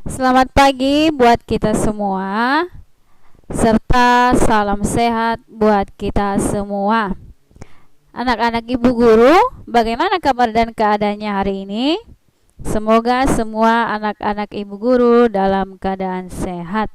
Selamat pagi buat kita semua, serta salam sehat buat kita semua. Anak-anak Ibu Guru, bagaimana kabar dan keadaannya hari ini? Semoga semua anak-anak Ibu Guru dalam keadaan sehat.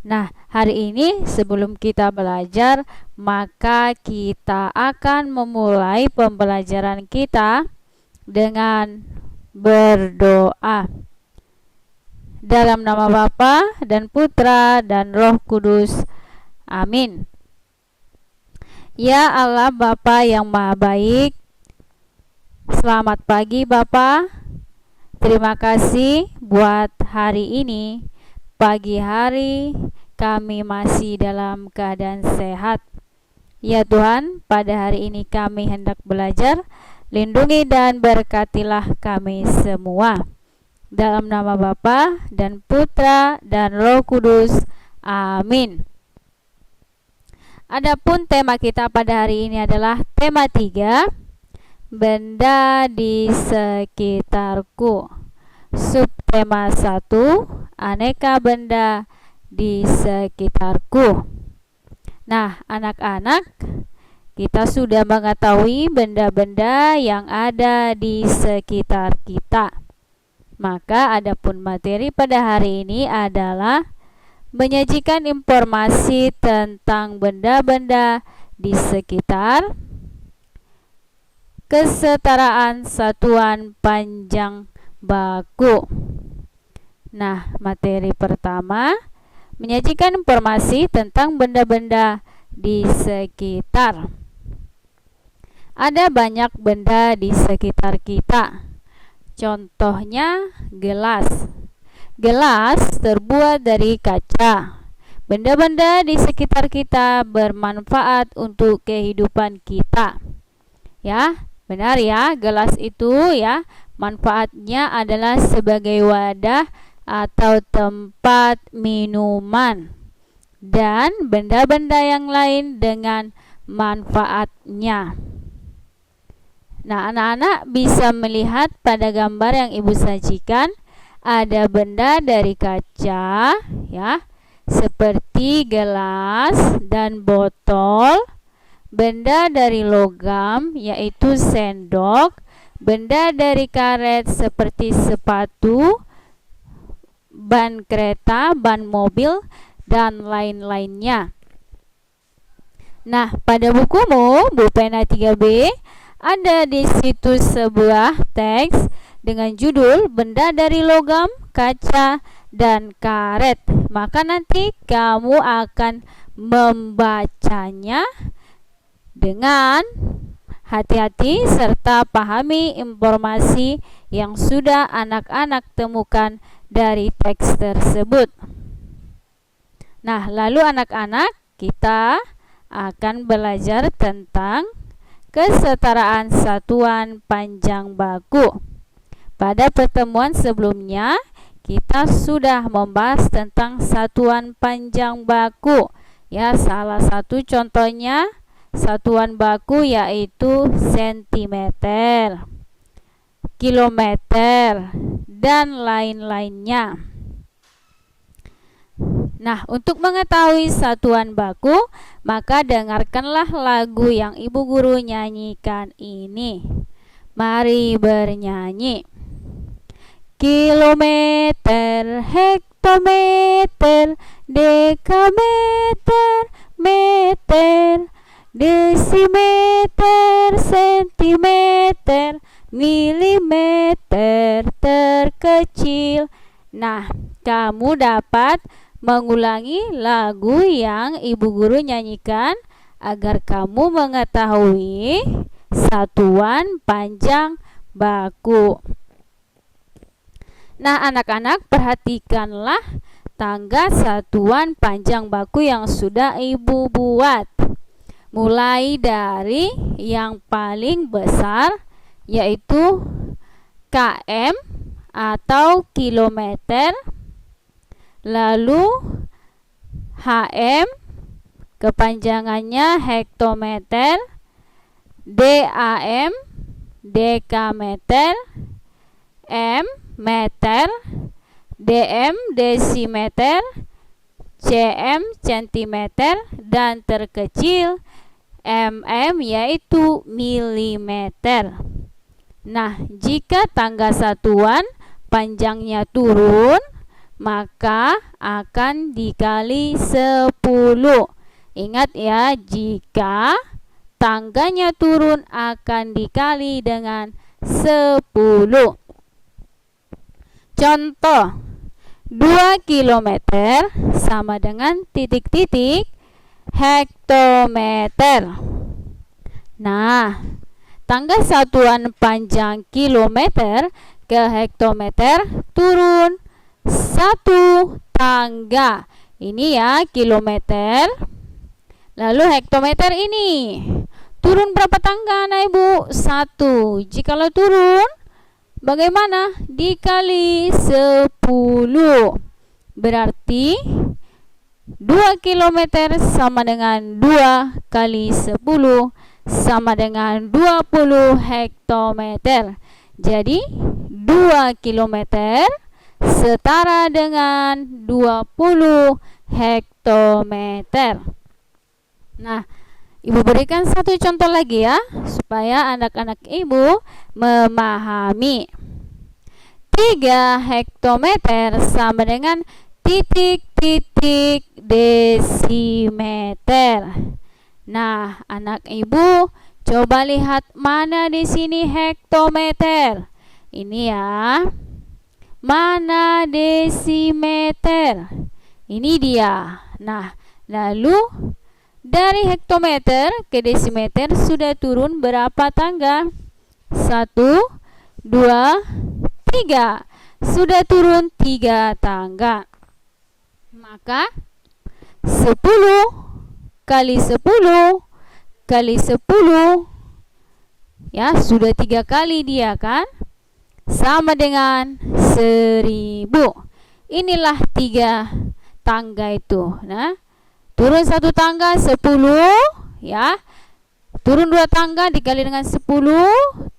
Nah, hari ini sebelum kita belajar, maka kita akan memulai pembelajaran kita dengan berdoa. Dalam nama Bapa dan Putra dan Roh Kudus. Amin. Ya Allah Bapa yang Maha Baik, selamat pagi Bapa. Terima kasih buat hari ini. Pagi hari kami masih dalam keadaan sehat. Ya Tuhan, pada hari ini kami hendak belajar. Lindungi dan berkatilah kami semua. Dalam nama Bapa dan Putra dan Roh Kudus. Amin. Adapun tema kita pada hari ini adalah tema 3, benda di sekitarku. Subtema 1, aneka benda di sekitarku. Nah, anak-anak, kita sudah mengetahui benda-benda yang ada di sekitar kita. Maka adapun materi pada hari ini adalah menyajikan informasi tentang benda-benda di sekitar, kesetaraan satuan panjang baku. Nah, materi pertama menyajikan informasi tentang benda-benda di sekitar. Ada banyak benda di sekitar kita. Contohnya gelas. Gelas terbuat dari kaca. Benda-benda di sekitar kita bermanfaat untuk kehidupan kita. Ya, benar ya, gelas itu ya, manfaatnya adalah sebagai wadah atau tempat minuman. Dan benda-benda yang lain dengan manfaatnya. Nah, anak-anak bisa melihat pada gambar yang Ibu sajikan, ada benda dari kaca ya, seperti gelas dan botol, benda dari logam yaitu sendok, benda dari karet seperti sepatu, ban kereta, ban mobil, dan lain-lainnya. Nah, pada bukumu, Pulpena 3B, ada di situ sebuah teks dengan judul benda dari logam, kaca, dan karet. Maka nanti kamu akan membacanya dengan hati-hati serta pahami informasi yang sudah anak-anak temukan dari teks tersebut. Nah, lalu anak-anak, kita akan belajar tentang kesetaraan satuan panjang baku. Pada pertemuan sebelumnya, kita sudah membahas tentang satuan panjang baku. Ya, salah satu contohnya satuan baku yaitu sentimeter, kilometer, dan lain-lainnya. Nah, untuk mengetahui satuan baku, maka dengarkanlah lagu yang Ibu Guru nyanyikan ini. Mari bernyanyi. Kilometer, hektometer, dekameter, meter, desimeter, sentimeter, milimeter terkecil. Nah, kamu dapat mengulangi lagu yang Ibu Guru nyanyikan agar kamu mengetahui satuan panjang baku. Nah, anak-anak, perhatikanlah tangga satuan panjang baku yang sudah Ibu buat. Mulai dari yang paling besar yaitu km atau kilometer, lalu HM kepanjangannya hektometer, DAM dekameter, M meter, D dm desimeter, cm centimeter, dan terkecil mm yaitu milimeter. Nah, jika tangga satuan panjangnya turun, maka akan dikali 10. Ingat ya, jika tangganya turun akan dikali dengan 10. Contoh, 2 kilometer sama dengan titik-titik hektometer. Nah, tangga satuan panjang kilometer ke hektometer turun 1 tangga. Ini ya kilometer. Lalu hektometer ini turun berapa tangga anak ibu? 1. Jikalau turun bagaimana? Dikali 10. Berarti 2 kilometer sama dengan 2 kali 10 sama dengan 20 hektometer. Jadi 2 kilometer setara dengan 20 hektometer. Nah, ibu berikan satu contoh lagi ya, supaya anak-anak ibu memahami. 3 hektometer sama dengan titik-titik desimeter. Nah, anak ibu coba lihat mana di sini hektometer. Ini ya. Mana desimeter? Ini dia. Nah, lalu dari hektometer ke desimeter sudah turun berapa tangga? 1, 2, 3. Sudah turun 3 tangga. Maka 10 kali 10 kali 10 ya, sudah 3 kali dia kan, sama dengan 1000. Inilah 3 tangga itu. Nah, turun 1 tangga 10 ya, turun 2 tangga dikali dengan 10,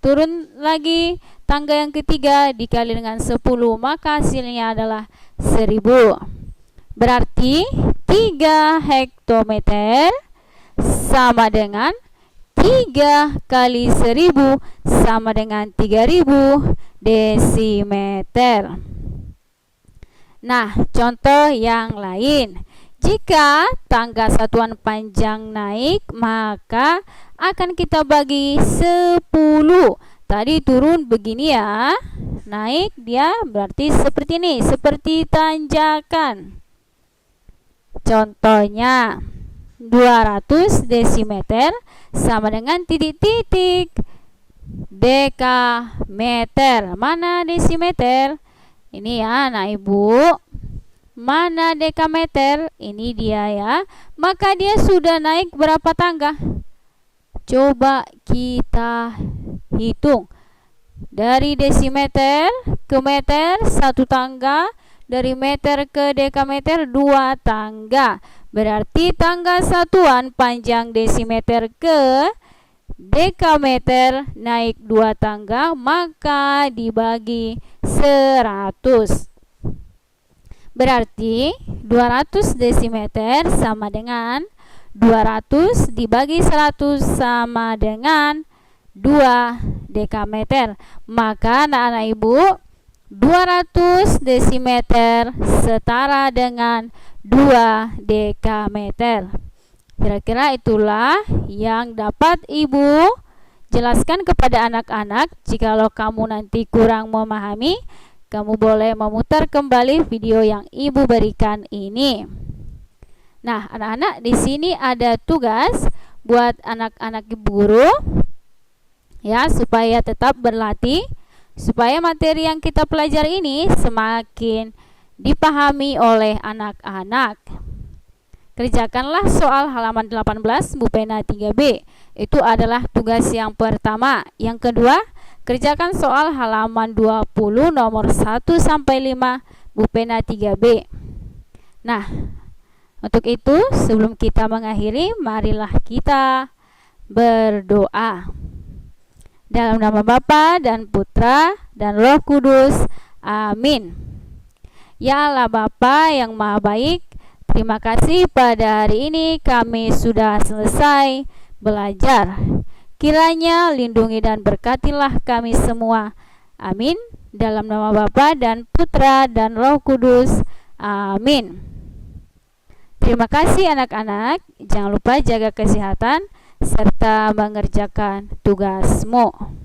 turun lagi tangga yang ketiga dikali dengan 10, maka hasilnya adalah 1000. Berarti 3 hektometer sama dengan 3 kali 1000 sama dengan 3000 desimeter. Nah, contoh yang lain. Jika tangga satuan panjang naik, maka akan kita bagi 10. Tadi turun begini ya, naik dia berarti seperti ini, seperti tanjakan. Contohnya 200 desimeter sama dengan titik-titik dekameter. Mana desimeter? Ini ya anak ibu. Mana dekameter? Ini dia ya. Maka dia sudah naik berapa tangga? Coba kita hitung. Dari desimeter ke meter 1 tangga, dari meter ke dekameter 2 tangga. Berarti tangga satuan panjang desimeter ke dekameter naik 2 tangga, maka dibagi 100. Berarti 200 desimeter sama dengan 200 dibagi 100 sama dengan 2 dekameter. Maka anak-anak ibu, 200 desimeter setara dengan 2 dekameter. Kira-kira itulah yang dapat ibu jelaskan kepada anak-anak. Jikalau kamu nanti kurang memahami, kamu boleh memutar kembali video yang ibu berikan ini. Nah, anak-anak, di sini ada tugas buat anak-anak ibu guru ya, supaya tetap berlatih, supaya materi yang kita pelajari ini semakin dipahami oleh anak-anak. Kerjakanlah soal halaman 18 Bu Pena 3B. Itu adalah tugas yang pertama. Yang kedua, kerjakan soal halaman 20 nomor 1 sampai 5 Bu Pena 3B. Nah, untuk itu sebelum kita mengakhiri, marilah kita berdoa. Dalam nama Bapa dan Putra dan Roh Kudus. Amin. Ya Allah Bapa yang Maha Baik, terima kasih pada hari ini kami sudah selesai belajar. Kiranya lindungi dan berkatilah kami semua. Amin. Dalam nama Bapa dan Putra dan Roh Kudus. Amin. Terima kasih anak-anak. Jangan lupa jaga kesehatan serta mengerjakan tugasmu.